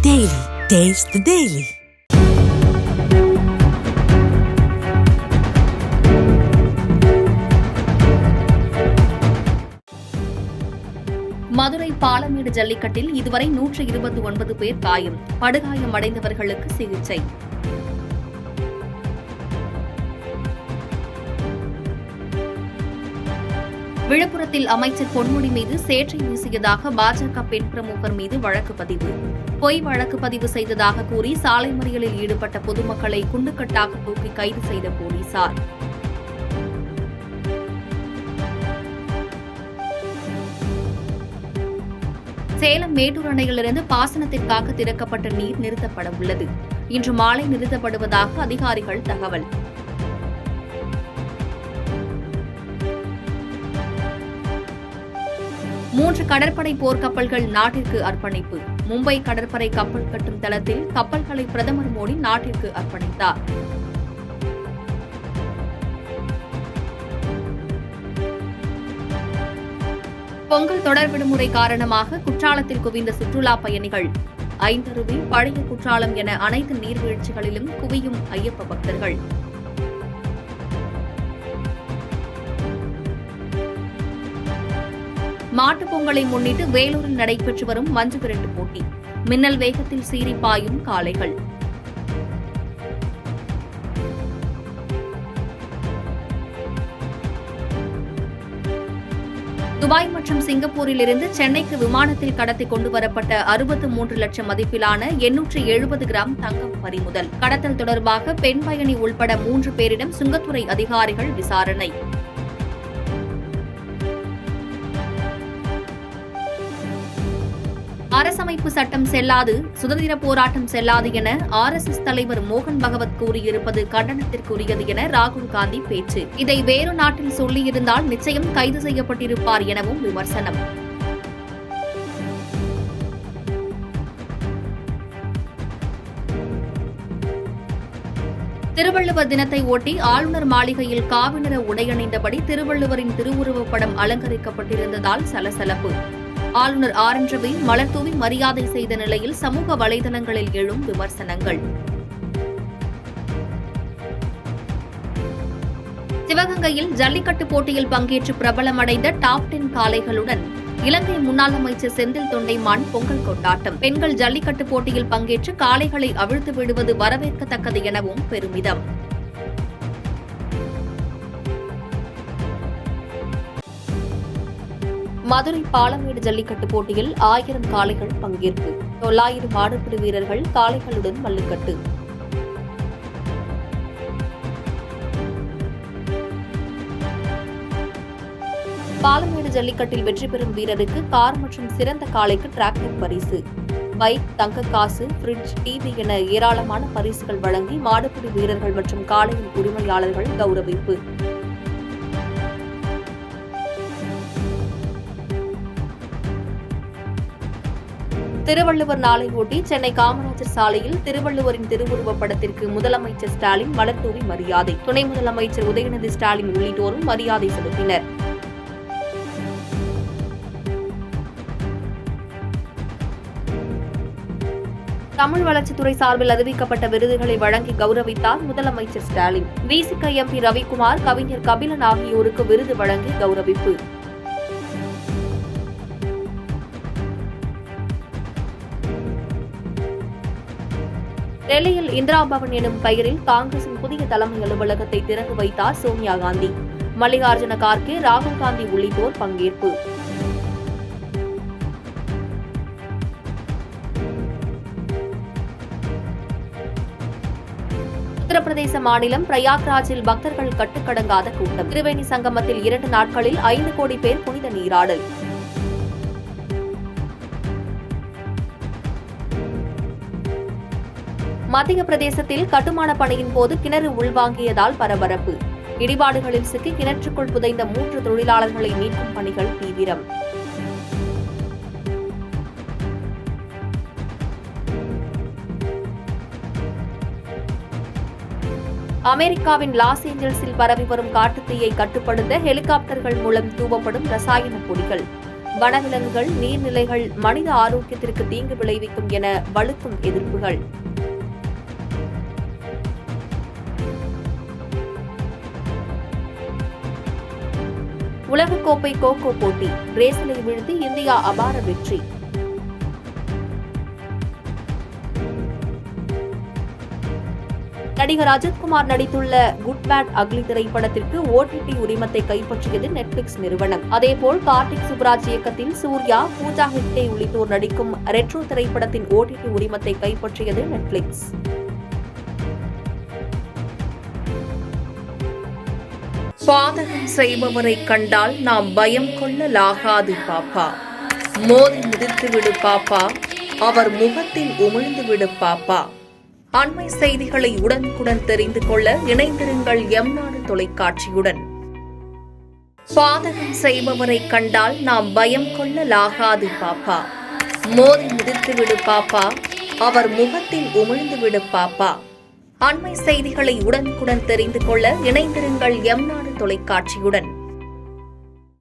Daily. Taste the Daily. Madurai Palamedu ஜல்லிக்கட்டில் இதுவரை 129 பேர் காயம். படுகாயம் அடைந்தவர்களுக்கு சிகிச்சை. விழுப்புரத்தில் அமைச்சர் பொன்முடி மீது சேற்றை வீசியதாக பாஜக பெண் பிரமுகர் மீது வழக்கு பதிவு. பொய் வழக்கு பதிவு செய்ததாக கூறி சாலை மறியலில் ஈடுபட்ட பொதுமக்களை குண்டுக்கட்டாக தூக்கி கைது செய்த போலீசார். சேலம் மேட்டூர் அணையிலிருந்து பாசனத்திற்காக திறக்கப்பட்ட நீர் நிறுத்தப்பட உள்ளது. இன்று மாலை நிறுத்தப்படுவதாக அதிகாரிகள் தகவல். மூன்று கடற்படை போர்க்கப்பல்கள் நாட்டிற்கு அர்ப்பணிப்பு. மும்பை கடற்படை கப்பல் கட்டும் தளத்தில் கப்பல்களை பிரதமர் மோடி நாட்டிற்கு அர்ப்பணித்தார். பொங்கல் தொடர் விடுமுறை காரணமாக குற்றாலத்தில் குவிந்த சுற்றுலா பயணிகள். ஐந்தருவி, பழைய குற்றாலம் என அனைத்து நீர்வீழ்ச்சிகளிலும் குவியும் ஐயப்ப பக்தர்கள். மாட்டுப் பொங்கலை முன்னிட்டு வேலூரில் நடைபெற்று வரும் மஞ்சு விரட்டு போட்டி. மின்னல் வேகத்தில் சீறி பாயும் காளைகள். துபாய் மற்றும் சிங்கப்பூரில் இருந்து சென்னைக்கு விமானத்தில் கடத்தி கொண்டுவரப்பட்ட 63 லட்சம் மதிப்பிலான 870 கிராம் தங்கம் பறிமுதல். கடத்தல் தொடர்பாக பெண் பயணி உள்பட 3 பேரிடம் சுங்கத்துறை அதிகாரிகள் விசாரணை. அரசமைப்பு சட்டம் செல்லாது, சுதந்திர போராட்டம் செல்லாது என RSS தலைவர் மோகன் பகவத் கூறியிருப்பது கண்டனத்திற்குரியது என ராகுல் காந்தி பேச்சு. இதை வேறு நாட்டில் சொல்லியிருந்தால் நிச்சயம் கைது செய்யப்பட்டிருப்பார் எனவும் விமர்சனம். திருவள்ளுவர் தினத்தை ஒட்டி ஆளுநர் மாளிகையில் காவி நிற உடையணிந்தபடி திருவள்ளுவரின் திருவுருவப் படம் அலங்கரிக்கப்பட்டிருந்ததால் சலசலப்பு. ஆளுநர் RN ரவி மலர்தூவி மரியாதை செய்த நிலையில் சமூக வலைதளங்களில் எழும் விமர்சனங்கள். சிவகங்கையில் ஜல்லிக்கட்டு போட்டியில் பங்கேற்று பிரபலமடைந்த டாப் 10 காளைகளுடன் இலங்கை முன்னாள் அமைச்சர் செந்தில் தொண்டைமான் பொங்கல் கொண்டாட்டம். பெண்கள் ஜல்லிக்கட்டு போட்டியில் பங்கேற்று காளைகளை அவிழ்த்து விடுவது வரவேற்கத்தக்கது எனவும் பெருமிதம். மதுரை பாலமேடு ஜல்லிக்கட்டு போட்டியில் 1000 காளைகள் பங்கேற்பு. 900 மாடுபிடி வீரர்கள் காளைகளுடன் மல்லுக்கட்டு. பாலமேடு ஜல்லிக்கட்டில் வெற்றி பெறும் வீரருக்கு கார் மற்றும் சிறந்த காளைக்கு டிராக்டர் பரிசு. பைக், தங்க காசு, பிரிட்ஜ், டிவி என ஏராளமான பரிசுகள் வழங்கி மாடுபிடி வீரர்கள் மற்றும் காளையின் உரிமையாளர்கள் கௌரவிப்பு. திருவள்ளுவர் நாளையொட்டி சென்னை காமராஜர் சாலையில் திருவள்ளுவரின் திருவுருவப் படத்திற்கு முதலமைச்சர் ஸ்டாலின் மலர்தூவி மரியாதை. துணை முதலமைச்சர் உதயநிதி ஸ்டாலின் உள்ளிட்டோரும் மரியாதை செலுத்தினர். தமிழ் வளர்ச்சித்துறை சார்பில் அறிவிக்கப்பட்ட விருதுகளை வழங்கி கௌரவித்தார் முதலமைச்சர் ஸ்டாலின். VCK MP ரவிக்குமார், கவிஞர் கபிலன் ஆகியோருக்கு விருது வழங்கி கௌரவிப்பு. டெல்லியில் இந்திரா பவன் எனும் பெயரில் காங்கிரசின் புதிய தலைமை அலுவலகத்தை திறந்து வைத்தார் சோனியா காந்தி. மல்லிகார்ஜுன கார்கே, ராகுல் காந்தி உள்ளிட்டோர் பங்கேற்பு. உத்தரப்பிரதேச மாநிலம் பிரயாக்ராஜில் பக்தர்கள் கட்டுக்கடங்காத கூட்டம். திரிவேணி சங்கமத்தில் 2 நாட்களில் 5 கோடி பேர் புனித நீராடல். மத்திய பிரதேசத்தில் கட்டுமான பணியின் போது கிணறு உள்வாங்கியதால் பரபரப்பு. இடிபாடுகளில் சிக்கி கிணற்றுக்குள் புதைந்த 3 தொழிலாளர்களை மீட்கும் பணிகள் தீவிரம். அமெரிக்காவின் லாஸ் ஏஞ்சல்ஸில் பரவி வரும் காட்டுத்தீயை கட்டுப்படுத்த ஹெலிகாப்டர்கள் மூலம் தூவப்படும் ரசாயன பொடிகள். வனவிலங்குகள், நீர்நிலைகள் மனித ஆரோக்கியத்திற்கு தீங்கு விளைவிக்கும் என வலுக்கும் எதிர்ப்புகள். உலகக்கோப்பை கோகோ போட்டி, பிரேசிலை வீழ்த்தி இந்தியா அபார வெற்றி. நடிகர் அஜித்குமார் நடித்துள்ள குட் பேட் அக்லி திரைப்படத்திற்கு OTT உரிமத்தை கைப்பற்றியது நெட்ஃபிளிக்ஸ் நிறுவனம். அதேபோல் கார்த்திக் சுப்ராஜ் இயக்கத்தில் சூர்யா, பூஜா ஹெக்டே உள்ளிட்டோர் நடிக்கும் ரெட்ரோ திரைப்படத்தின் OTT உரிமத்தை கைப்பற்றியது நெட்ஃபிளிக்ஸ். பாதகம் செய்பவரை கண்டால் நாம் பயம் கொள்ளலாகாது பாப்பா. மோதி மிதித்துவிடு பாப்பா, அவர் முகத்தில் உமிழ்ந்துவிடு பாப்பா. அண்மை செய்திகளை உடனுக்குடன் தெரிந்து கொள்ள இணைந்திருங்கள் எம்நாடு தொலைக்காட்சியுடன். பாதகம் செய்பவரை கண்டால் நாம் பயம் கொள்ளலாகாது பாப்பா. மோதி மிதித்துவிடு பாப்பா, அவர் முகத்தில் உமிழ்ந்துவிடு பாப்பா. அண்மை செய்திகளை உடனுக்குடன் தெரிந்து கொள்ள இணைந்திருங்கள் எம்நாடு தொலைக்காட்சியுடன்.